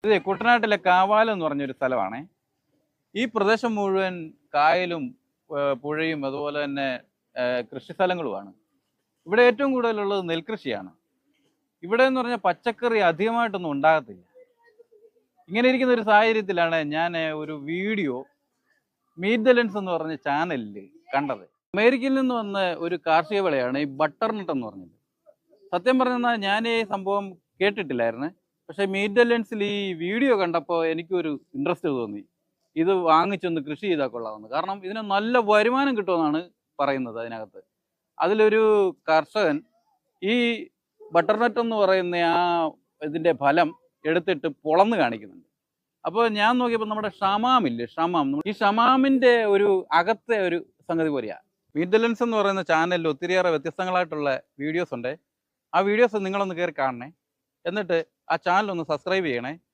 ഇത് കുട്ടനാട്ടിലെ കാവാലം എന്ന് പറഞ്ഞൊരു സ്ഥലമാണ്. ഈ പ്രദേശം മുഴുവൻ കായലും പുഴയും അതുപോലെ തന്നെ കൃഷി സ്ഥലങ്ങളുമാണ്. ഇവിടെ ഏറ്റവും കൂടുതലുള്ളത് നെൽകൃഷിയാണ്. ഇവിടെ എന്ന് പറഞ്ഞാൽ പച്ചക്കറി അധികമായിട്ടൊന്നും ഉണ്ടാകത്തില്ല. ഇങ്ങനെ ഇരിക്കുന്ന ഒരു സാഹചര്യത്തിലാണ് ഞാൻ ഒരു വീഡിയോ മീറ്റ് ദ ലെൻസ് എന്ന് പറഞ്ഞ ചാനലിൽ കണ്ടത്. അമേരിക്കയിൽ നിന്ന് വന്ന ഒരു കാർഷിക വിളയാണ് ഈ ബട്ടർനട്ട് എന്ന് പറഞ്ഞത്. സത്യം പറഞ്ഞാൽ ഞാൻ ഈ സംഭവം കേട്ടിട്ടില്ലായിരുന്നു. പക്ഷേ മീറ്റ് ദ ലെൻസിൽ ഈ വീഡിയോ കണ്ടപ്പോൾ എനിക്കൊരു ഇൻട്രസ്റ്റ് തോന്നി. ഇത് വാങ്ങിച്ചൊന്ന് കൃഷി ചെയ്താൽ കൊള്ളാമെന്ന്. കാരണം ഇതിന് നല്ല വരുമാനം കിട്ടുമെന്നാണ് പറയുന്നത് അതിനകത്ത്. അതിലൊരു കർഷകൻ ഈ ബട്ടർനട്ട് എന്ന് പറയുന്ന ഇതിൻ്റെ ഫലം എടുത്തിട്ട് പൊളന്ന് കാണിക്കുന്നുണ്ട്. അപ്പോൾ ഞാൻ നോക്കിയപ്പോൾ നമ്മുടെ ഷമാമില്ലേ, ഷമാം, ഈ ഷമാമിൻ്റെ ഒരു അകത്തെ ഒരു സംഗതി പോലെയാണ്. മീറ്റ് ദ ലെൻസ് എന്ന് പറയുന്ന ചാനലിൽ ഒത്തിരിയേറെ വ്യത്യസ്തങ്ങളായിട്ടുള്ള വീഡിയോസ് ഉണ്ട്. ആ വീഡിയോസ് നിങ്ങളൊന്ന് കയറി കാണണേ. എന്നിട്ട് ആ ചാനൽ ഒന്ന് സബ്സ്ക്രൈബ് ചെയ്യണേ.